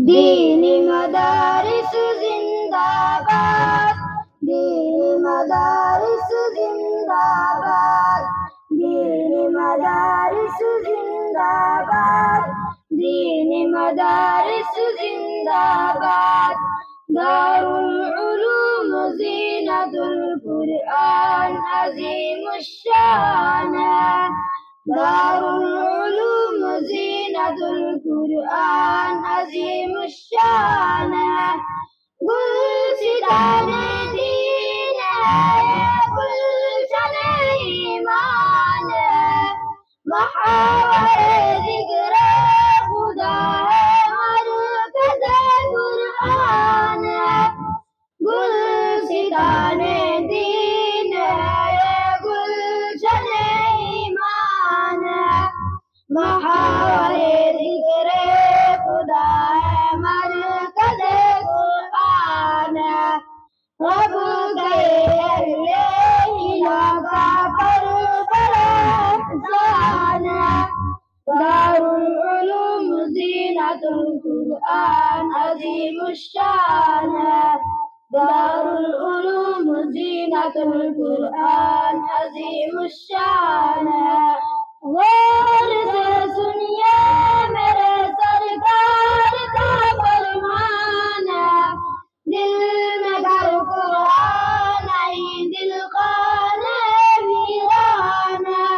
दीनी मदारिस जिंदाबाद, दीनी मदारिस जिंदाबाद, दीनी मदारिस जिंदाबाद, दीनी मदारिस जिंदाबाद। दारुल उलूम ज़ीनतुल कुरआन अज़ीमुश्शान, दारुल उलूम ज़ीनतुल कुरआन अज़ीमुश्शान। गुलसिताने दीन है, गुलशने ईमान है, महावरे ज़िक्र खुदा है, मरकज़े कुरआन है। गुलसिताने दीन है, गुलशने ईमान है, महावरे ज़िक्र खुदा है, मरकज़े कुरआन है। रब गए अहले इलाका पर बड़ा एहसान है। दारुल उलूम ज़ीनतुल कुरआन अज़ीमुश्शान है, दारुल उलूम ज़ीनतुल कुरआन अज़ीमुश्शान है। गौर से सुनिए मेरे सरकार का फरमान है, दिल में घर कुरआन नहीं, दिल खाने वीरान है।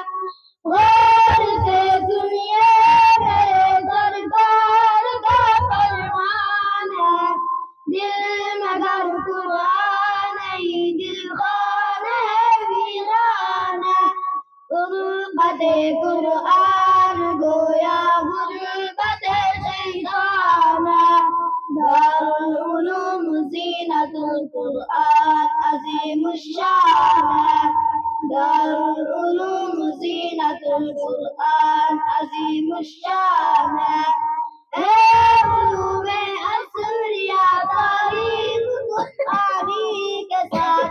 गौर से सुनिए मेरे सरकार का फरमान है, दिल में घर कुरआन नहीं, दिल खाने वीरान है। गुरबते कुरआन गोया गुरबते शैतान है, दारुल उलूम ज़ीनतुल कुरआन अज़ीमुश्शान है, दारुल उलूम ज़ीनतुल कुरआन अज़ीमुश्शान है। उलूमे असरिया तारीख कुरआनी के साथ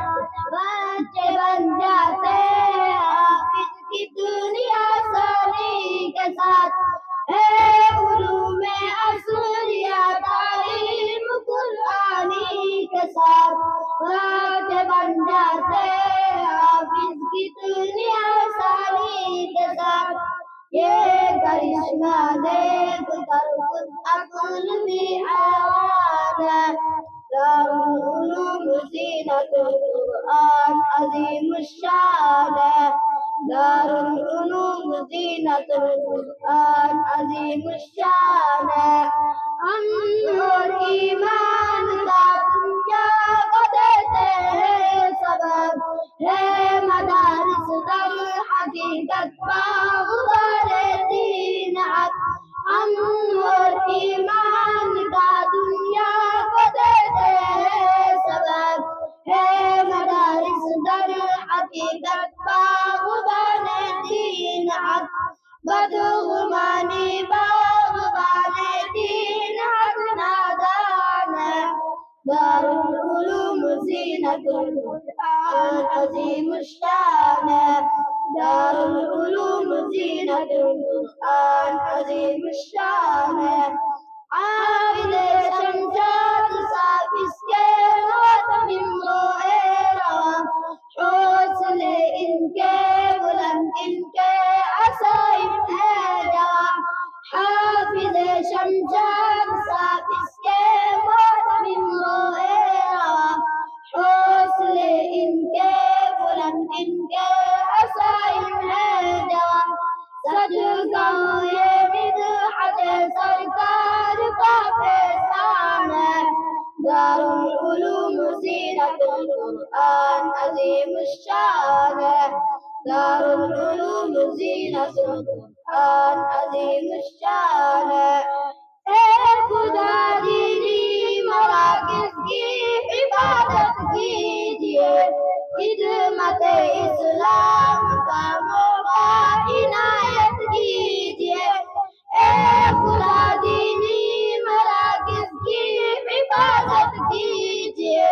बच्चे बन जाते हैं हाफिज की दुनिया सारी के साथ। उलूमे असरिया तारीख कुरआनी के साथ बच्चे बन जाते हैं हाफिज की दुनिया सारी के साथ। ये करिश्मा देख कर खुद अक्ल भी हैरान है, दारुल उलूम ज़ीनतुल कुरआन अज़ीमुश्शान है, दारुल उलूम ज़ीनतुल कुरआन अज़ीमुश्शान है। अमन और ईमान का तुम क्या देते हैं सबब, है मदारिस दर हकीकत बाग़बाने दीन हक। अमन और ईमान का दुनिया को देते हैं सबब, है मदारिस दर हकीकत बाग़बाने दीन हक। बदगुमानी बाग़बाने दीन हक नादान है, दारुल उलूम ज़ीनतुल कुरआन अज़ीमुश्शान है, दारुल उलूम ज़ीनतुल कुरआन अज़ीमुश्शान है। आबिदे शमशाद साफ इसके हाथ मिम्रोए रवां, हौसले इनके बुलंद इनके असाइब है जवां। हाफिज़े शमशाद साफ इसके हाथ मिम्रोए रवां, हौसले इनके बुलंद इनके असाइब है जवां। सज गाओ ये मिदहत सरकार का फैसान है, दारुल उलूम ज़ीनतुल कुरआन अज़ीमुश्शान है, दारुल उलूम ज़ीनतुल कुरआन अज़ीमुश्शान है। खुदा दीनी मराकिज़ की इबादत कीजिए, खिदमत इस्लाम का मौका इनायत कीजिए। खुदा दीनी मराकिज़ की इबादत कीजिए,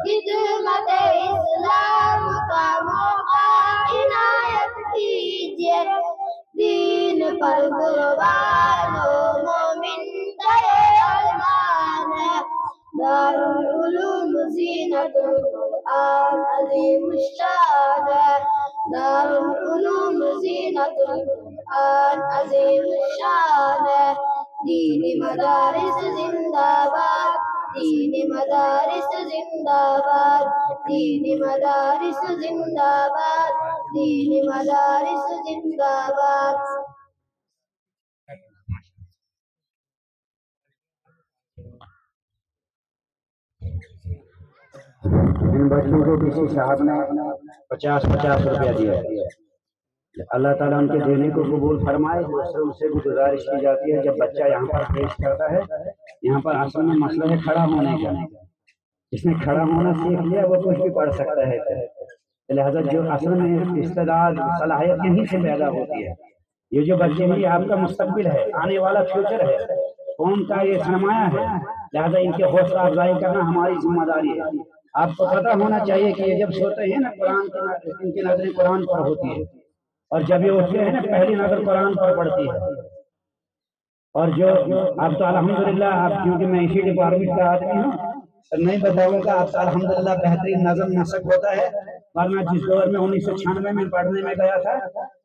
खिदमत इस्लाम का मौका इनायत कीजिए। दीन पर कुर्बान हो मोमिन करे दारुल उलूम ज़ीनतुल कुरआन अज़ीमुश शान है। दारुल उलूम ज़ीनतुल कुरआन अज़ीमुश शान है। दीनी मदारिस जिंदाबाद, दीनी मदारिस जिंदाबाद, दीनी मदारिस जिंदाबाद, दीनी मदारिस जिंदाबाद। इन बच्चों को किसी साहब ने 50-50 रुपया दिया। अल्लाह ताला उनके देने को कबूल फरमाए। उनसे भी गुजारिश की जाती है, जब बच्चा यहाँ पर पेश करता है, यहाँ पर असल में मसला है खड़ा होने का। जिसने खड़ा होना सीख लिया वो कुछ भी पढ़ सकता है। लिहाजा जो असल में इस्तेदाद सलाहियत यहीं से पैदा होती है। ये जो बच्चे हैं, ये आपका मुस्तकबिल है, आने वाला फ्यूचर है, कौम का ये सरमाया है। लिहाजा इनके हौसला अफजाई करना हमारी जिम्मेदारी है। आपको पता होना चाहिए कि ये जब सोते हैं ना, कुरान की इनकी नजरें कुरान पर होती है, और जब ये उठते हैं ना, पहली नजर कुरान पर पड़ती है। और जो अब तो अल्हम्दुलिल्लाह, अब क्योंकि मैं इसी डिपार्टमेंट का आदमी हूँ तो नहीं बताऊंगा, अब तो अल्हम्दुलिल्लाह बेहतरीन नज़म नसक होता है। वरना जिस दौर में 1996 में पढ़ने में गया था,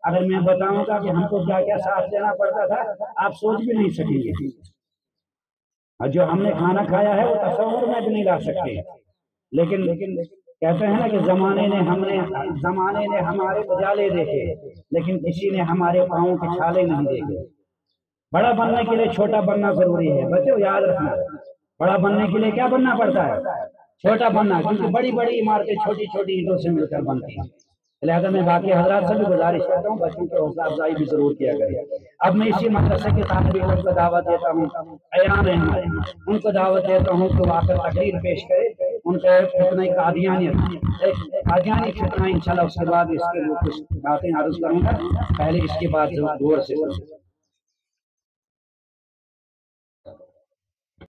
अगर मैं बताऊंगा कि हमको क्या क्या साथ देना पड़ता था, आप सोच भी नहीं सकेंगे। और जो हमने खाना खाया है वो तस्वीर में भी नहीं ला सकते। लेकिन कहते हैं ना कि जमाने ने हमारे उजाले देखे, लेकिन किसी ने हमारे पाँव के छाले नहीं देखे। बड़ा बनने के लिए छोटा बनना जरूरी है बच्चों, याद रखना। बड़ा बनने के लिए क्या बनना पड़ता है? छोटा बनना, क्योंकि बड़ी बड़ी इमारतें छोटी छोटी ईंटों से मिलकर बनती हैं। लिहाजा मैं बाकी हजरात से भी गुजारिश करता हूँ, बच्चों की हौसला अफजाई भी जरूर किया करें। अब मैं इसी मदरसे के तालिब इल्म को दावत देता हूँ, अयान है हमारे, उनको दावत देता हूँ कि वो आकर तकरीर पेश करे। उनका फितना कादियानी फितना इंशाल्लाह, उसके बाद इसके कुछ बातें अर्ज करूँगा। पहले इसके बाद गौर से